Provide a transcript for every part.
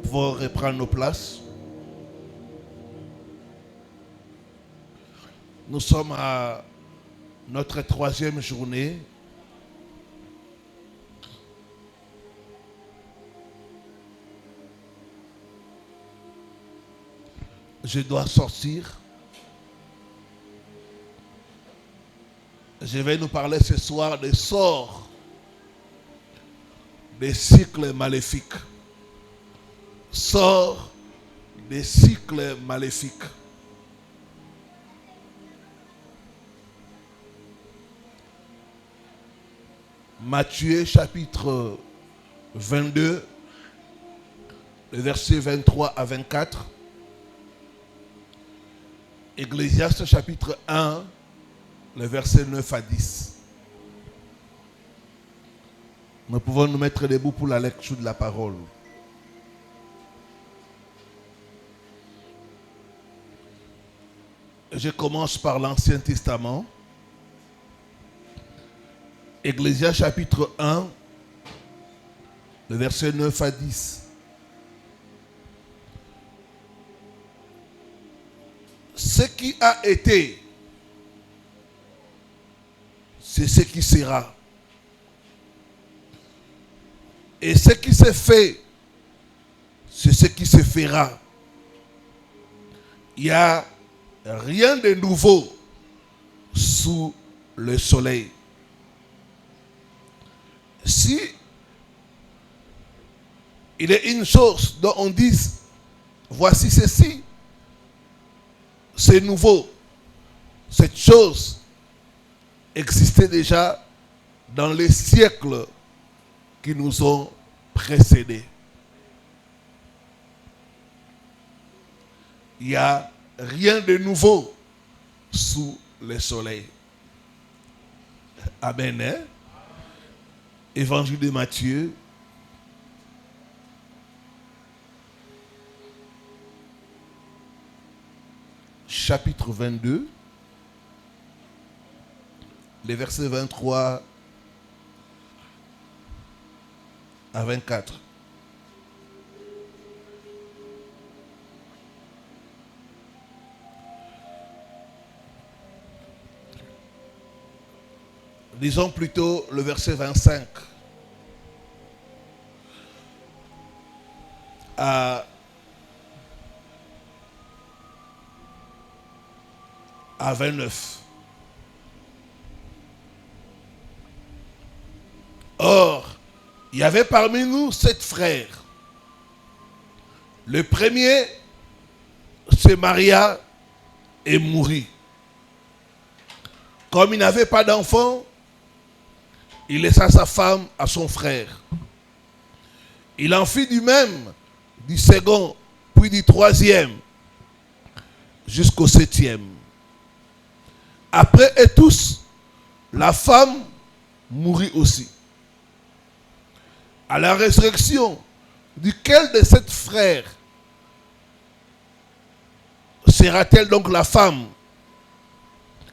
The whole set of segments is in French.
pouvons reprendre nos places. Nous sommes à notre 3e journée. Je dois sortir. Je vais nous parler ce soir des sorts, des cycles maléfiques. Sorts des cycles maléfiques. Matthieu chapitre 22, le verset 23 à 24. Ecclésiaste chapitre 1, le verset 9 à 10. Nous pouvons nous mettre debout pour la lecture de la parole. Je commence par l'Ancien Testament. Ecclésiaste chapitre 1, le verset 9 à 10. Ce qui a été, c'est ce qui sera. Et ce qui s'est fait, c'est ce qui se fera. Il n'y a rien de nouveau sous le soleil. Si il est une chose dont on dit, voici ceci, c'est nouveau. Cette chose existait déjà dans les siècles qui nous ont précédés. Il n'y a rien de nouveau sous le soleil. Amen. Hein? Évangile de Matthieu. Chapitre 22, les versets 23 à 24. Disons plutôt le verset 25 à 29. Or, il y avait parmi nous 7 frères. Le premier se maria et mourut. Comme il n'avait pas d'enfant, il laissa sa femme à son frère. Il en fit du même, du second, puis du troisième, jusqu'au 7e. Après eux tous, la femme mourut aussi. À la résurrection, duquel de 7 frères sera-t-elle donc la femme?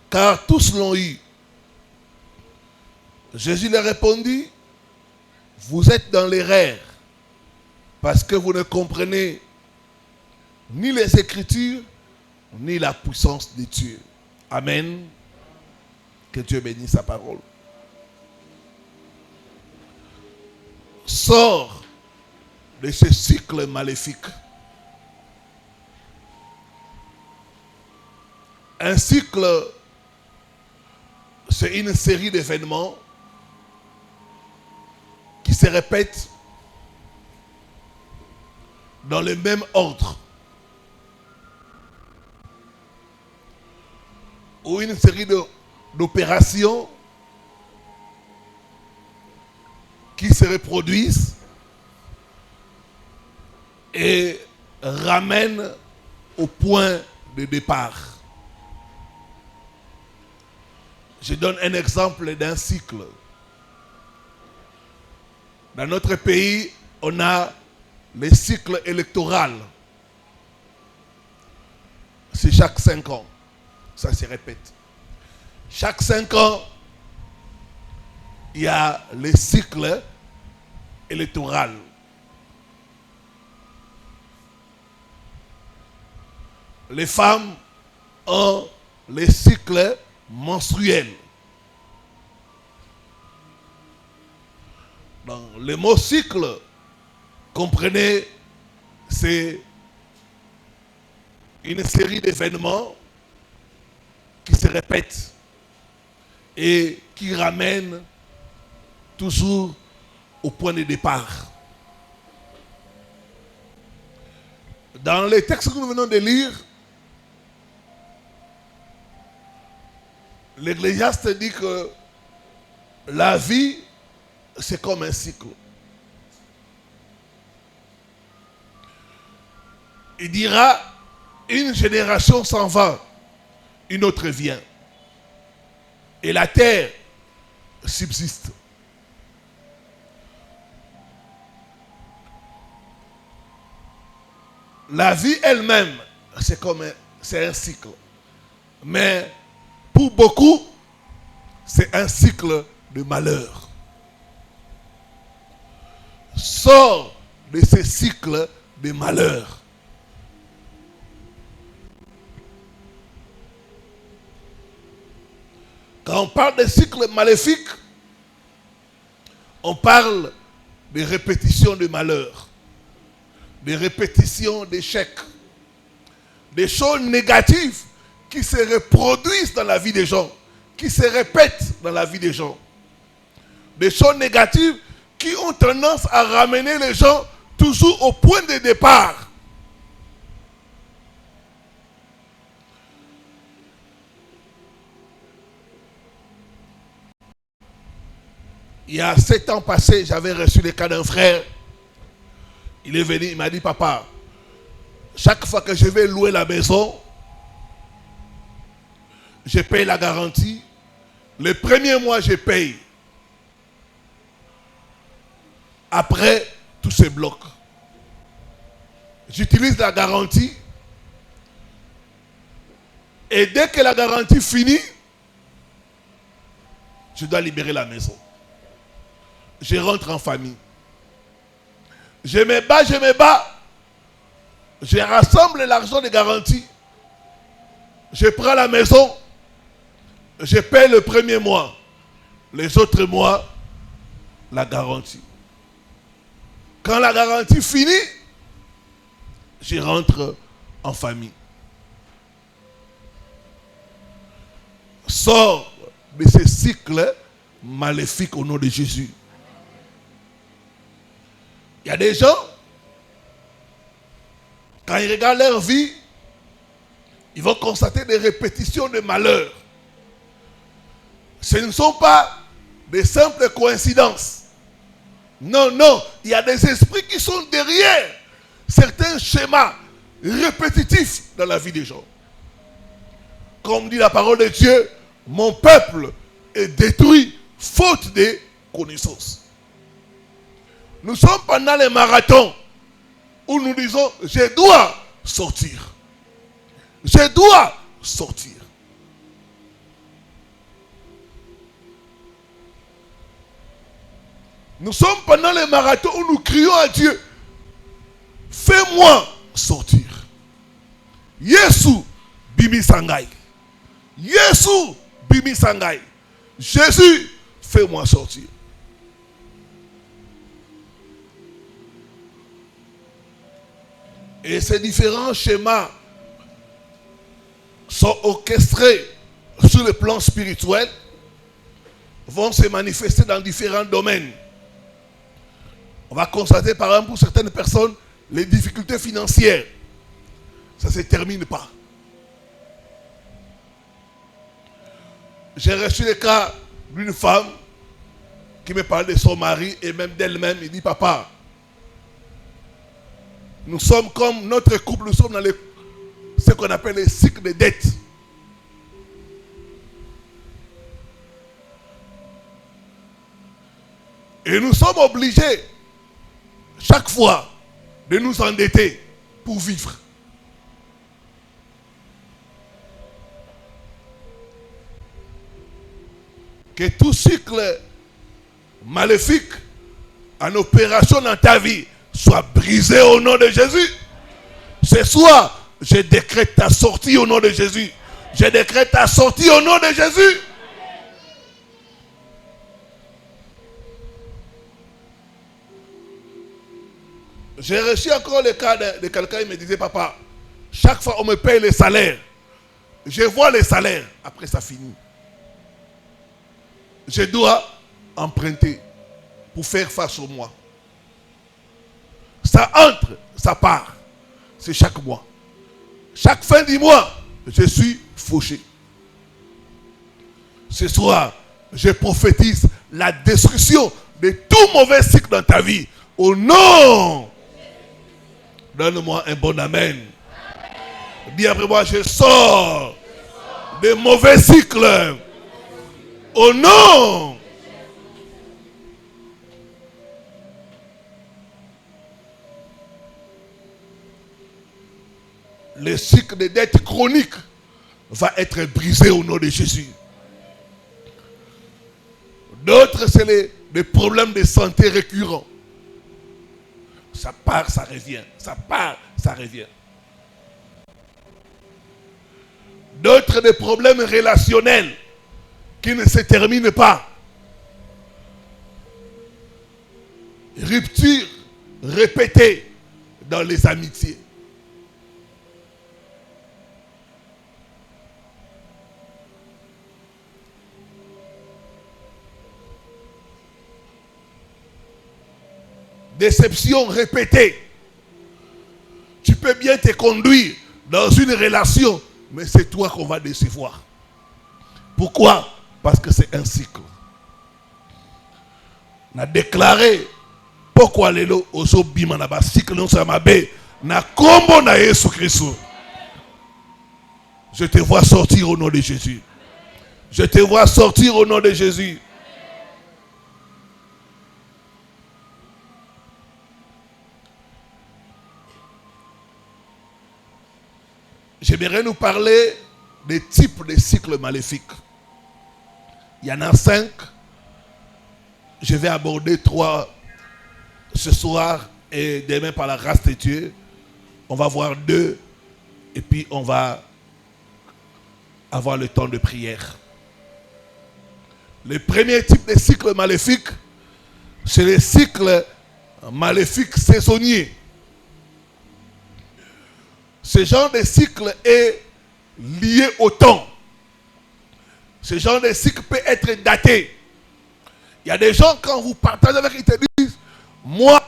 Car tous l'ont eu. Jésus leur répondit, vous êtes dans l'erreur, parce que vous ne comprenez ni les Écritures, ni la puissance de Dieu. Amen. Que Dieu bénisse sa parole. Sors de ce cycle maléfique. Un cycle, c'est une série d'événements qui se répètent dans le même ordre. Ou une série d'opérations qui se reproduisent et ramènent au point de départ. Je donne un exemple d'un cycle. Dans notre pays, on a le cycle électoral. C'est chaque 5 ans. Ça se répète. Chaque 5 ans, il y a le cycle électoral. les femmes ont les cycles menstruels. Donc, le mot cycle, comprenez, c'est une série d'événements qui se répètent et qui ramènent toujours au point de départ. Dans les textes que nous venons de lire, l'Ecclésiaste dit que la vie, c'est comme un cycle. Il dira, une génération s'en va, une autre vient. Et la terre subsiste. La vie elle-même, c'est un cycle. Mais pour beaucoup, c'est un cycle de malheur. Sors de ce cycle de malheur. Quand on parle de cycle maléfique, on parle de répétition de malheur, de répétition d'échecs, des choses négatives qui se reproduisent dans la vie des gens, qui se répètent dans la vie des gens. Des choses négatives qui ont tendance à ramener les gens toujours au point de départ. Il y a 7 ans passés, j'avais reçu le cas d'un frère. Il est venu, il m'a dit, papa, chaque fois que je vais louer la maison, je paye la garantie. Le premier mois, je paye. Après, tout se bloque. J'utilise la garantie. Et dès que la garantie finit, je dois libérer la maison. Je rentre en famille. Je me bats. Je rassemble l'argent de garantie. Je prends la maison. Je paie le premier mois. Les autres mois, la garantie. Quand la garantie finit, je rentre en famille. Sors de ce cycle maléfique au nom de Jésus. Il y a des gens, quand ils regardent leur vie, ils vont constater des répétitions de malheurs. Ce ne sont pas des simples coïncidences. Non, il y a des esprits qui sont derrière certains schémas répétitifs dans la vie des gens. Comme dit la parole de Dieu, mon peuple est détruit faute de connaissances. Nous sommes pendant les marathons où nous disons, je dois sortir. Je dois sortir. Nous sommes pendant les marathons où nous crions à Dieu, fais-moi sortir. Yesu bimi sangai. Yesu bimi sangai. Jésus, fais-moi sortir. Et ces différents schémas sont orchestrés sur le plan spirituel, vont se manifester dans différents domaines. On va constater par exemple pour certaines personnes les difficultés financières. Ça ne se termine pas. J'ai reçu le cas d'une femme qui me parle de son mari et même d'elle-même. Il dit, papa, nous sommes comme notre couple, nous sommes dans ce qu'on appelle les cycles de dette. Et nous sommes obligés, chaque fois, de nous endetter pour vivre. Que tout cycle maléfique en opération dans ta vie soit brisé au nom de Jésus. Ce soir, je décrète ta sortie au nom de Jésus. Je décrète ta sortie au nom de Jésus. J'ai reçu encore le cas de quelqu'un qui me disait, papa, chaque fois on me paye les salaires. Je vois les salaires, après ça finit. Je dois emprunter pour faire face au mois. Ça entre, ça part. C'est chaque mois. Chaque fin du mois, je suis fauché. Ce soir, je prophétise la destruction de tout mauvais cycle dans ta vie. Au nom, donne-moi un bon amen. Dis après moi, je sors des mauvais cycles. Au nom. Le cycle de dette chronique va être brisé au nom de Jésus. D'autres, c'est les problèmes de santé récurrents. Ça part, ça revient. Ça part, ça revient. D'autres, des problèmes relationnels qui ne se terminent pas. Rupture répétée dans les amitiés. Déception répétée. Tu peux bien te conduire dans une relation, mais c'est toi qu'on va décevoir. Pourquoi? Parce que c'est un cycle. On a déclaré pourquoi les lots oso bima na ba cycle non samabe na kombo na Yesu Christ. Je te vois sortir au nom de Jésus. Je te vois sortir au nom de Jésus. J'aimerais nous parler des types de cycles maléfiques. Il y en a 5. Je vais aborder 3 ce soir et demain par la grâce de Dieu. On va voir 2 et puis on va avoir le temps de prière. Le premier type de cycle maléfique, c'est le cycle maléfique saisonnier. Ce genre de cycle est lié au temps. Ce genre de cycle peut être daté. Il y a des gens, quand vous partagez avec eux, ils te disent, moi,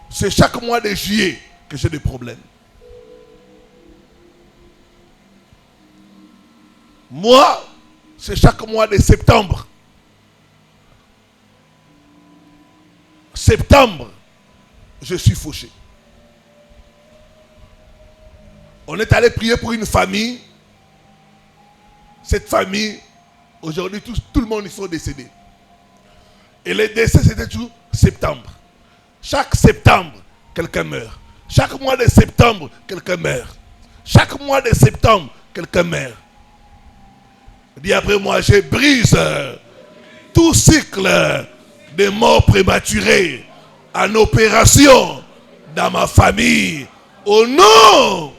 c'est chaque mois de juillet que j'ai des problèmes. Moi, c'est chaque mois de septembre. Septembre, je suis fauché. On est allé prier pour une famille. Cette famille, aujourd'hui, tout le monde, ils sont décédés. Et les décès, c'était toujours septembre. Chaque septembre, quelqu'un meurt. Chaque mois de septembre, quelqu'un meurt. Chaque mois de septembre, quelqu'un meurt. Dis après moi, je brise tout cycle de mort prématurée en opération dans ma famille. Au nom.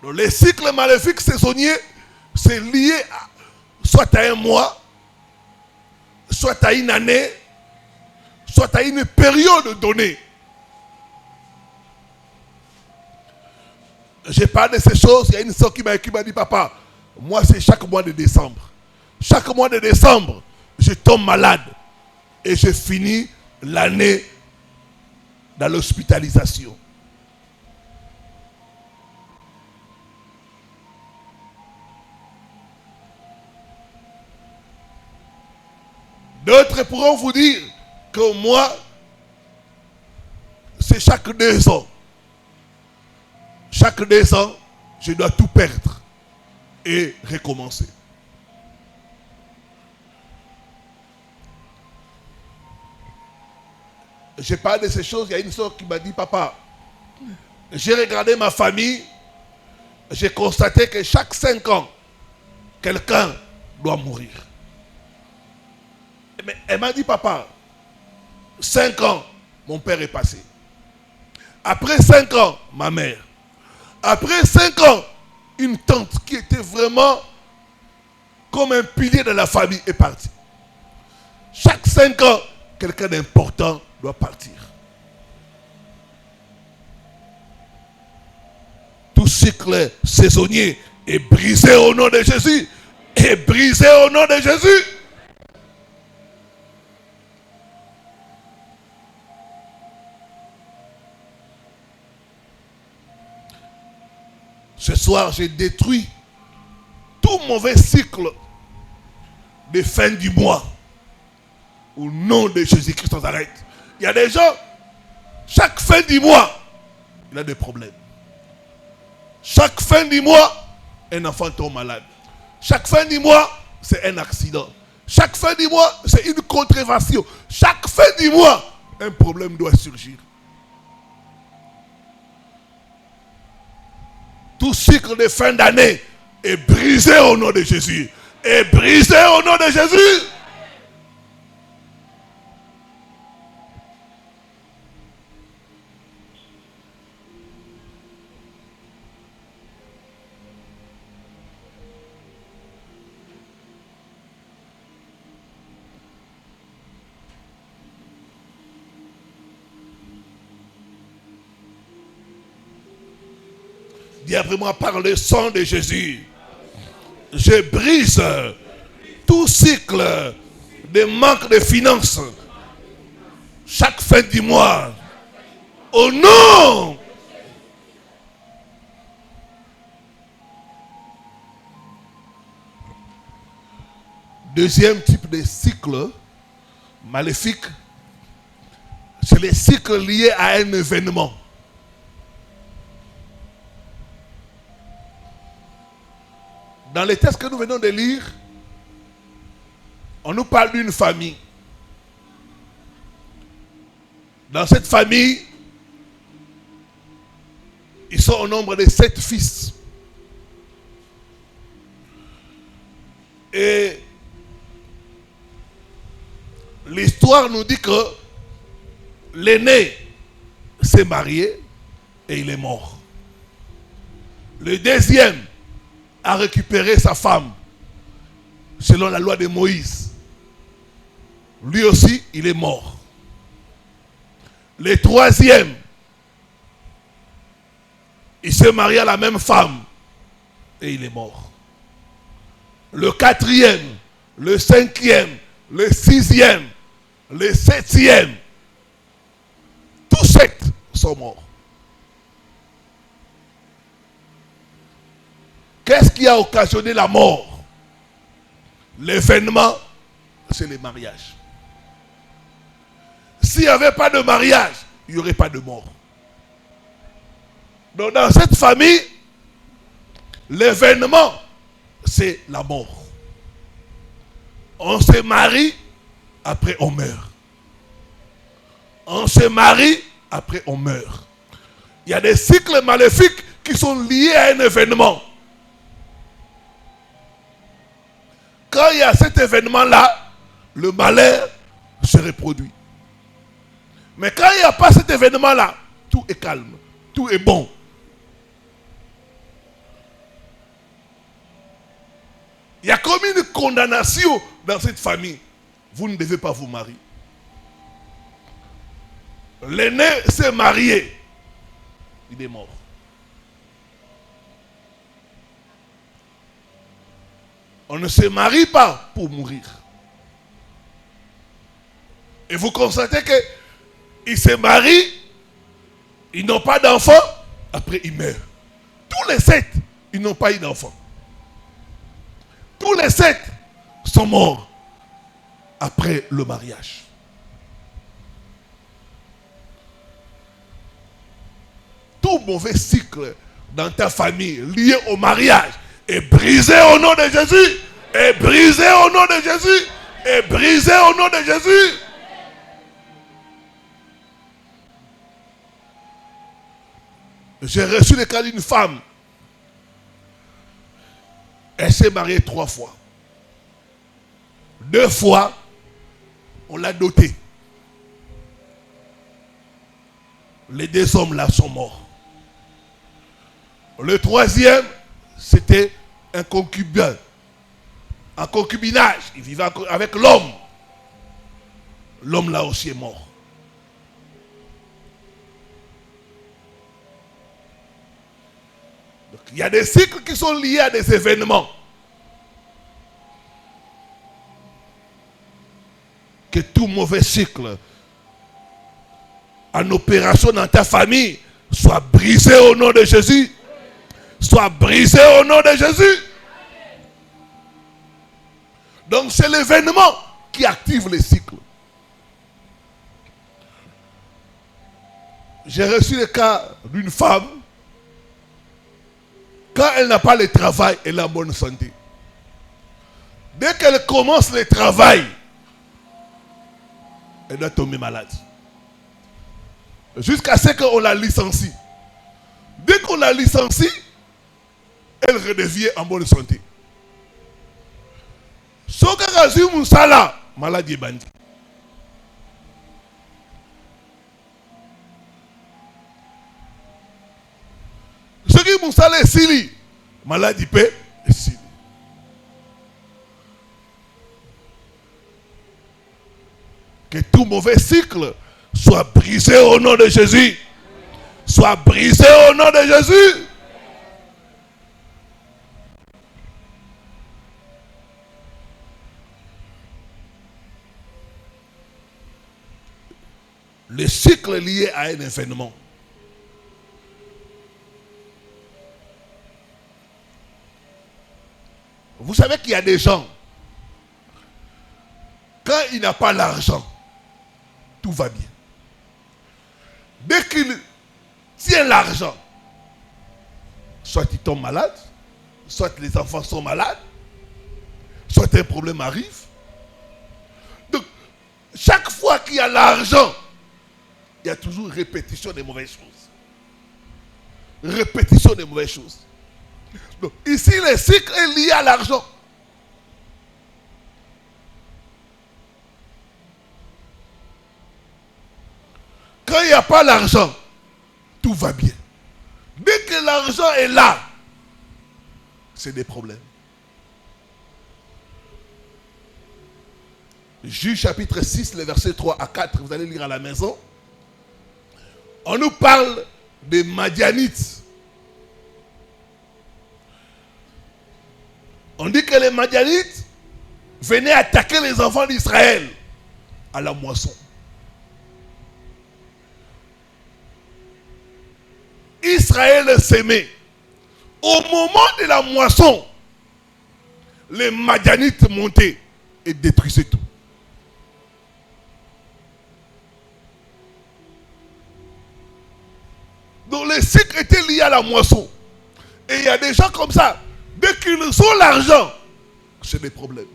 Donc, les cycles maléfiques saisonniers, c'est lié soit à un mois, soit à une année, soit à une période donnée. J'ai parlé de ces choses, il y a une soeur qui m'a dit, papa, moi c'est chaque mois de décembre. Chaque mois de décembre, je tombe malade et je finis l'année dans l'hospitalisation. D'autres pourront vous dire que moi, c'est chaque 2 ans. Chaque 2 ans, je dois tout perdre et recommencer. Je parle de ces choses, il y a une soeur qui m'a dit, papa, j'ai regardé ma famille, j'ai constaté que chaque 5 ans, quelqu'un doit mourir. Mais elle m'a dit, papa, 5 ans, mon père est passé. Après 5 ans, ma mère. Après 5 ans, une tante qui était vraiment comme un pilier de la famille est partie. Chaque 5 ans, quelqu'un d'important doit partir. Tout cycle saisonnier est brisé au nom de Jésus. Est brisé au nom de Jésus. Ce soir, j'ai détruit tout mauvais cycle de fin du mois. Au nom de Jésus-Christ de Nazareth. Il y a des gens, chaque fin du mois, il a des problèmes. Chaque fin du mois, un enfant tombe malade. Chaque fin du mois, c'est un accident. Chaque fin du mois, c'est une contrevention. Chaque fin du mois, un problème doit surgir. Tout cycle de fin d'année est brisé au nom de Jésus. Est brisé au nom de Jésus. Dis après moi, par le sang de Jésus, je brise tout cycle de manque de finances chaque fin du mois. Au nom. Deuxième type de cycle maléfique, c'est les cycles liés à un événement. Dans les textes que nous venons de lire, on nous parle d'une famille. Dans cette famille, ils sont au nombre de 7 fils. Et l'histoire nous dit que l'aîné s'est marié et il est mort. Le deuxième a récupéré sa femme selon la loi de Moïse. Lui aussi, il est mort. Le troisième, il s'est marié à la même femme et il est mort. Le quatrième, le cinquième, le sixième, le septième, tous 7 sont morts. Qu'est-ce qui a occasionné la mort? L'événement, c'est le mariage. S'il n'y avait pas de mariage, il n'y aurait pas de mort. Donc dans cette famille, l'événement, c'est la mort. On se marie, après on meurt. On se marie, après on meurt. Il y a des cycles maléfiques qui sont liés à un événement. Quand il y a cet événement-là, le malheur se reproduit. Mais quand il n'y a pas cet événement-là, tout est calme, tout est bon. Il y a comme une condamnation dans cette famille. Vous ne devez pas vous marier. L'aîné s'est marié. Il est mort. On ne se marie pas pour mourir. Et vous constatez que ils se marient, ils n'ont pas d'enfant, après ils meurent. Tous les 7, ils n'ont pas eu d'enfant. Tous les 7 sont morts après le mariage. Tout mauvais cycle dans ta famille lié au mariage est brisé au nom de Jésus. Est brisé au nom de Jésus. Est brisé au nom de Jésus. J'ai reçu le cas d'une femme. Elle s'est mariée 3 fois. 2 fois, on l'a dotée. Les deux hommes là sont morts. Le troisième, c'était un concubin. Un concubinage. Il vivait avec l'homme. L'homme là aussi est mort. Donc, il y a des cycles qui sont liés à des événements. Que tout mauvais cycle en opération dans ta famille soit brisé au nom de Jésus. Soit brisé au nom de Jésus. Donc c'est l'événement qui active les cycles. J'ai reçu le cas d'une femme. Quand elle n'a pas le travail, elle est en bonne santé. Dès qu'elle commence le travail, elle doit tomber malade. Jusqu'à ce qu'on la licencie. Dès qu'on la licencie, elle redevient en bonne santé. Sauf que Moussala, maladie est bandit. Ce qui Moussala est sili, maladie peut est sili. Que tout mauvais cycle soit brisé au nom de Jésus. Soit brisé au nom de Jésus. Le cycle lié à un événement. Vous savez qu'il y a des gens, quand il n'a pas l'argent, tout va bien. Dès qu'il tient l'argent, soit il tombe malade, soit les enfants sont malades, soit un problème arrive. Donc, chaque fois qu'il y a l'argent, il y a toujours répétition des mauvaises choses. Répétition des mauvaises choses. Donc, ici, le cycle est lié à l'argent. Quand il n'y a pas l'argent, tout va bien. Dès que l'argent est là, c'est des problèmes. Juge chapitre 6, les versets 3 à 4, vous allez lire à la maison. On nous parle des Madianites. On dit que les Madianites venaient attaquer les enfants d'Israël à la moisson. Israël s'aimait. Au moment de la moisson, les Madianites montaient et détruisaient tout. Donc les cycles étaient liés à la moisson. Et il y a des gens comme ça, dès qu'ils ont l'argent, c'est des problèmes.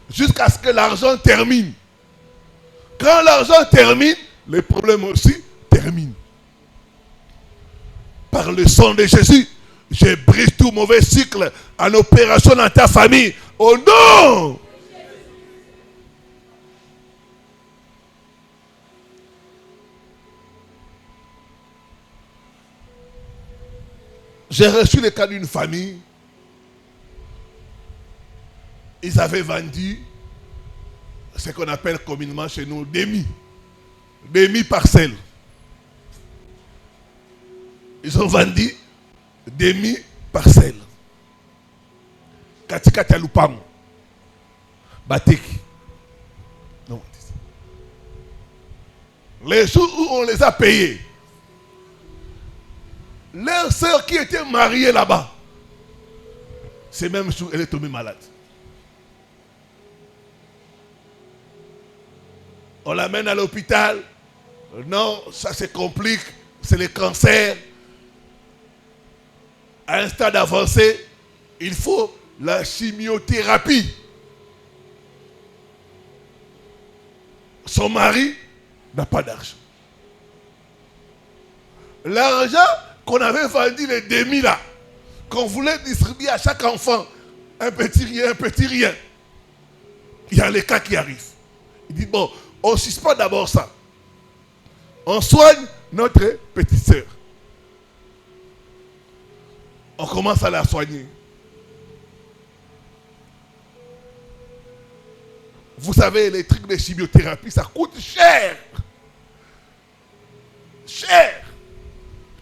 Jusqu'à ce que l'argent termine. Quand l'argent termine, les problèmes aussi terminent. Par le sang de Jésus, je brise tout mauvais cycle en opération dans ta famille. Au nom. J'ai reçu le cas d'une famille. Ils avaient vendu ce qu'on appelle communément chez nous demi-parcelles. Ils ont vendu demi-parcelles. Katikati ya lupango. Bateki. Non. Les jours où on les a payés, leur sœur qui était mariée là-bas, c'est même jour, elle est tombée malade. On l'amène à l'hôpital. Non, ça se complique. C'est le cancer. À un stade avancé, il faut la chimiothérapie. Son mari n'a pas d'argent. L'argent qu'on avait vendu les demi là, qu'on voulait distribuer à chaque enfant, un petit rien, un petit rien. Il y a les cas qui arrivent. Il dit, bon, on ne suspend d'abord ça. On soigne notre petite sœur. On commence à la soigner. Vous savez, les trucs de chimiothérapie, ça coûte cher. Cher.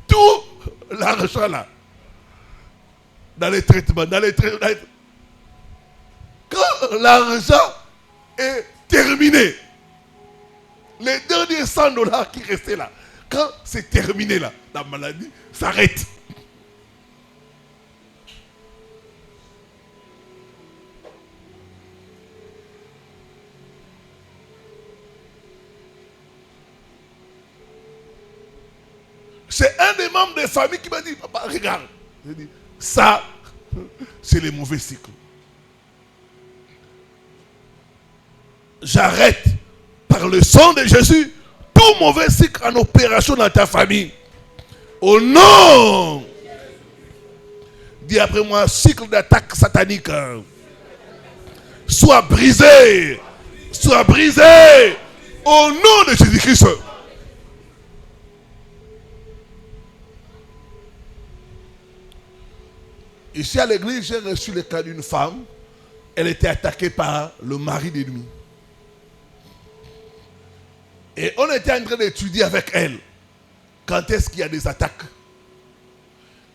Tout l'argent là. Dans les traitements, Quand l'argent est terminé, les derniers $100 qui restaient là, quand c'est terminé là, la maladie s'arrête. C'est un des membres de famille qui m'a dit, papa, regarde. J'ai dit, ça, c'est les mauvais cycles. J'arrête par le sang de Jésus tout mauvais cycle en opération dans ta famille. Au nom, dis après moi, cycle d'attaque satanique, soit brisé, au nom de Jésus-Christ. Ici à l'église, j'ai reçu le cas d'une femme. Elle était attaquée par le mari d'ennemi. Et on était en train d'étudier avec elle. Quand est-ce qu'il y a des attaques?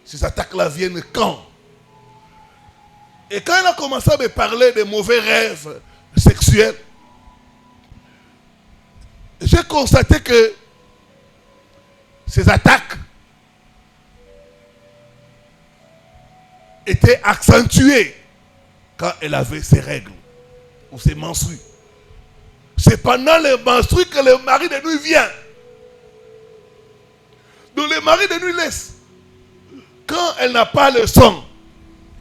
Ces attaques-là viennent quand? Et quand elle a commencé à me parler des mauvais rêves sexuels, j'ai constaté que ces attaques était accentuée quand elle avait ses règles ou ses menstrues. C'est pendant les menstrues que le mari de nuit vient. Donc le mari de nuit laisse. Quand elle n'a pas le sang,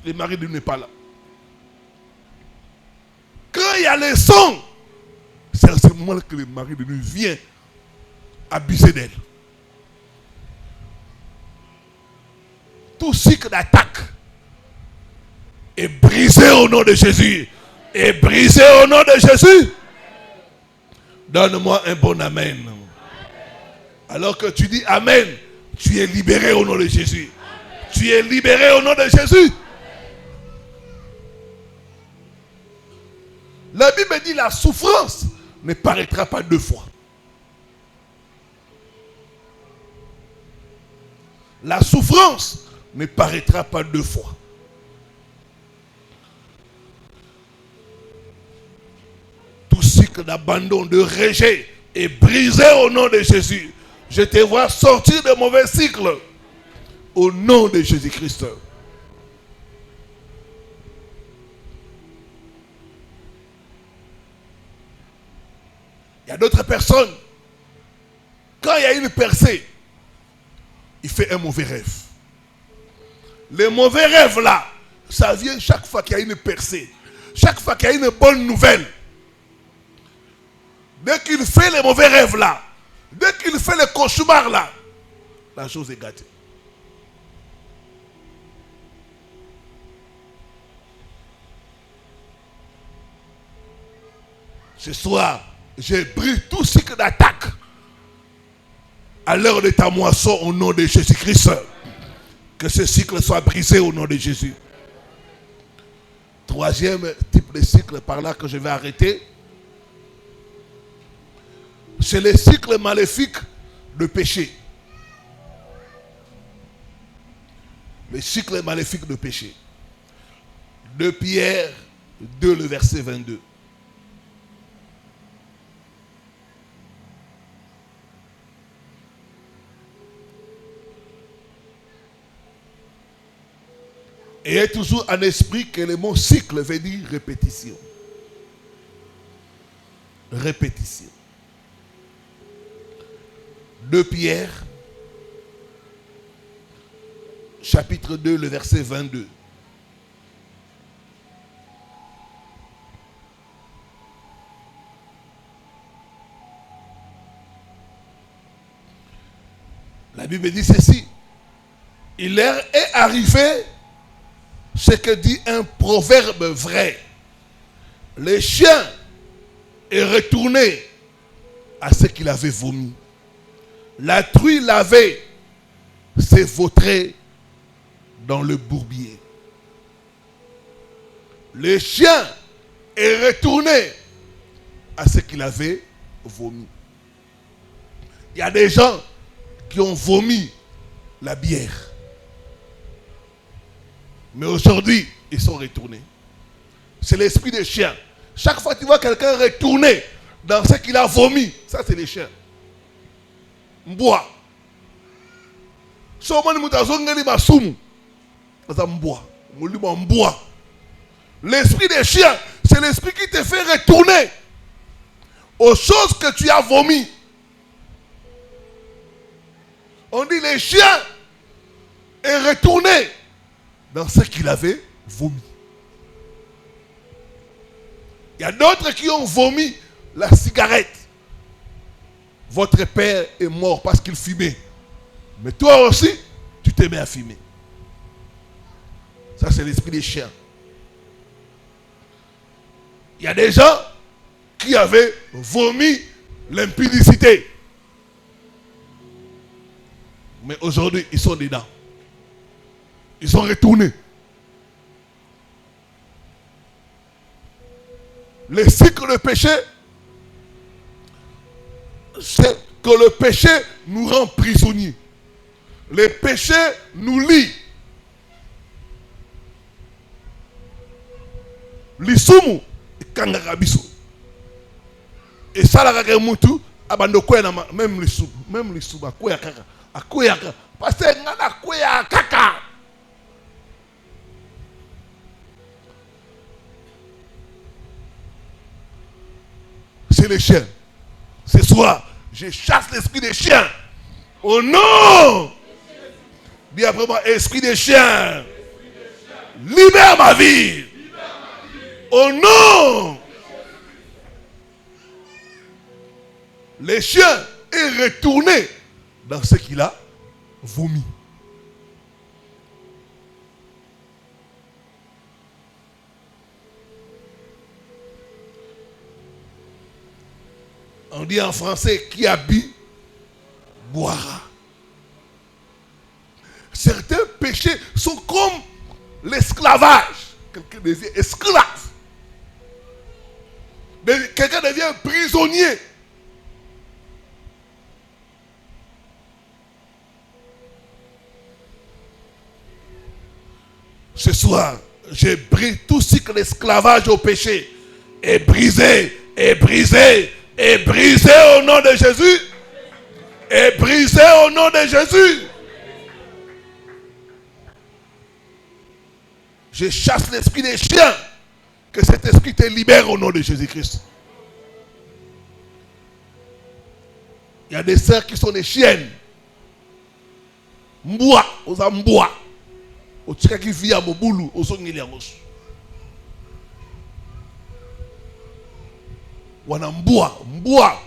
le mari de nuit n'est pas là. Quand il y a le sang, c'est à ce moment-là que le mari de nuit vient abuser d'elle. Tout cycle d'attaque est brisé au nom de Jésus. Est brisé au nom de Jésus. Donne-moi un bon amen. Alors que tu dis amen, tu es libéré au nom de Jésus. Tu es libéré au nom de Jésus. La Bible dit la souffrance ne paraîtra pas deux fois. La souffrance ne paraîtra pas deux fois. Tout cycle d'abandon, de rejet est brisé au nom de Jésus. Je te vois sortir de mauvais cycles au nom de Jésus-Christ. Il y a d'autres personnes, quand il y a une percée, il fait un mauvais rêve. Les mauvais rêves là, ça vient chaque fois qu'il y a une percée. Chaque fois qu'il y a une bonne nouvelle. Dès qu'il fait les mauvais rêves là, dès qu'il fait les cauchemars là, la chose est gâtée. Ce soir, j'ai brisé tout cycle d'attaque à l'heure de ta moisson au nom de Jésus-Christ. Que ce cycle soit brisé au nom de Jésus. Troisième type de cycle par là que je vais arrêter. C'est le cycle maléfique de péché. Le cycle maléfique de péché. 2 Pierre 2, le verset 22. Et toujours en esprit que le mot cycle veut dire répétition. Répétition. 2 Pierre, chapitre 2, le verset 22. La Bible dit ceci. Il leur est arrivé ce que dit un proverbe vrai. Le chien est retourné à ce qu'il avait vomi. La truie lavée s'est vautrée dans le bourbier. Le chien est retourné à ce qu'il avait vomi. Il y a des gens qui ont vomi la bière. Mais aujourd'hui, ils sont retournés. C'est l'esprit des chiens. Chaque fois que tu vois quelqu'un retourner dans ce qu'il a vomi, ça c'est les chiens. Mboa. L'esprit des chiens, c'est l'esprit qui te fait retourner aux choses que tu as vomi. On dit les chiens est retourné dans ce qu'il avait vomi. Il y a d'autres qui ont vomi la cigarette. Votre père est mort parce qu'il fumait. Mais toi aussi, tu te mets à fumer. Ça, c'est l'esprit des chiens. Il y a des gens qui avaient vomi l'impudicité. Mais aujourd'hui, ils sont dedans. Ils sont retournés. Le cycle de péché, c'est que le péché nous rend prisonniers. Le péché nous lie. Lisumu kangarabiso. Et ça la kaka mutu abando koya na même lisumu akoya kaka parce que ngana koya kaka. C'est les chiens. Ce soir, je chasse l'esprit des chiens. Oh non! Dis après moi, esprit des chiens. Libère ma vie. Oh non! Le chien est retourné dans ce qu'il a vomi. On dit en français, qui a bu, boira. Certains péchés sont comme l'esclavage. Quelqu'un devient esclave. Quelqu'un devient prisonnier. Ce soir, j'ai brisé tout ce que l'esclavage au péché est brisé, est brisé, est brisé au nom de Jésus. Est brisé au nom de Jésus. Je chasse l'esprit des chiens. Que cet esprit te libère au nom de Jésus-Christ. Il y a des sœurs qui sont des chiennes. Mboua, aux amboua. Au tika qui vit à Moboulou, au son Ngiliangos. Wana mboua, mboua.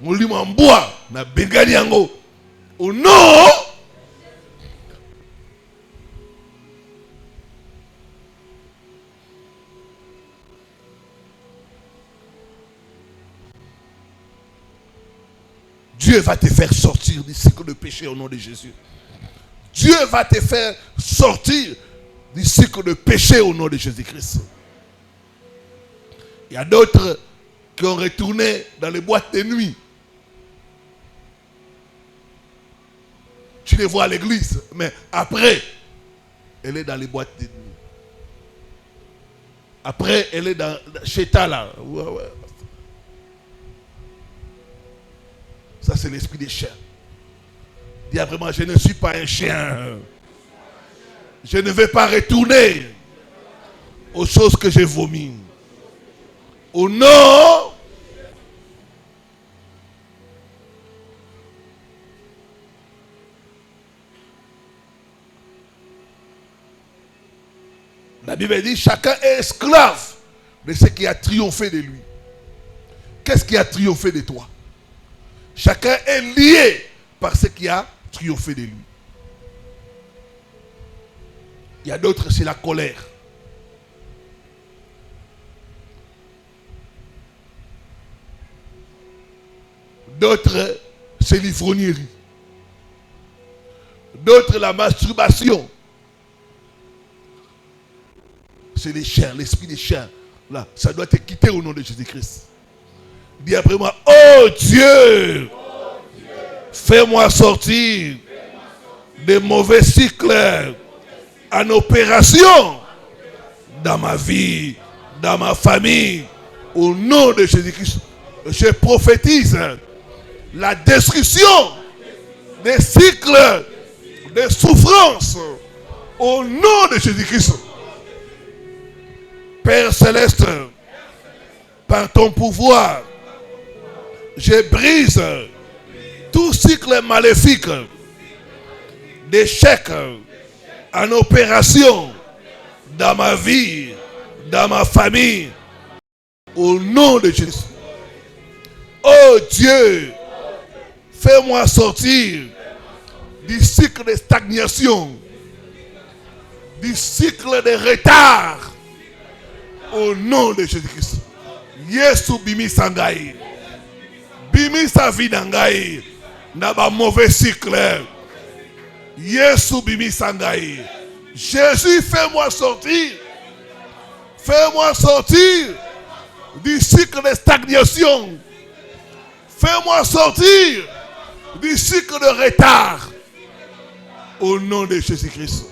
Molima mboua, na bengani yango. Oh non! Dieu va te faire sortir du cycle de péché au nom de Jésus. Dieu va te faire sortir du cycle de péché au nom de Jésus-Christ. Il y a d'autres qui ont retourné dans les boîtes de nuit. Tu les vois à l'église, mais après, elle est dans les boîtes de nuit. Après, elle est dans chez Tala. Ouais. Ça, c'est l'esprit des chiens. Dis vraiment, je ne suis pas un chien. Je ne vais pas retourner aux choses que j'ai vomies. Au nom. La Bible dit, chacun est esclave de ce qui a triomphé de lui. Qu'est-ce qui a triomphé de toi? Chacun est lié par ce qui a triomphé de lui. Il y a d'autres, c'est la colère. D'autres, c'est l'ivrognerie. D'autres, la masturbation. C'est les chiens, l'esprit des chiens. Là, ça doit te quitter au nom de Jésus-Christ. Dis après moi, oh Dieu, fais-moi sortir des mauvais cycles en opération dans ma vie, dans ma famille. Au nom de Jésus-Christ, je prophétise la destruction des cycles de souffrance au nom de Jésus-Christ. Père Céleste, par ton pouvoir, je brise tout cycle maléfique d'échec en opération dans ma vie, dans ma famille, au nom de Jésus. Oh Dieu, fais-moi sortir du cycle de stagnation, du cycle de retard, au nom de Jésus-Christ. Yesu bimi sangai. Bimi sa vie nangai. Na ba mauvais cycle. Yesu bimi sangai. Jésus, fais-moi sortir. Fais-moi sortir du cycle de stagnation. Fais-moi sortir du cycle de retard. Au nom de Jésus-Christ.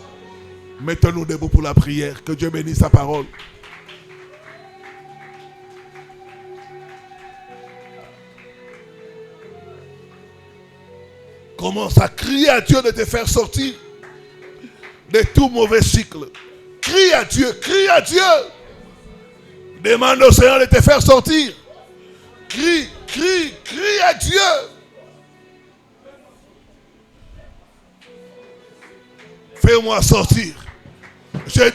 Mettons-nous debout pour la prière. Que Dieu bénisse sa parole. Commence à crier à Dieu de te faire sortir de tout mauvais cycle. Crie à Dieu, crie à Dieu. Demande au Seigneur de te faire sortir. Crie, crie, crie à Dieu. Fais-moi sortir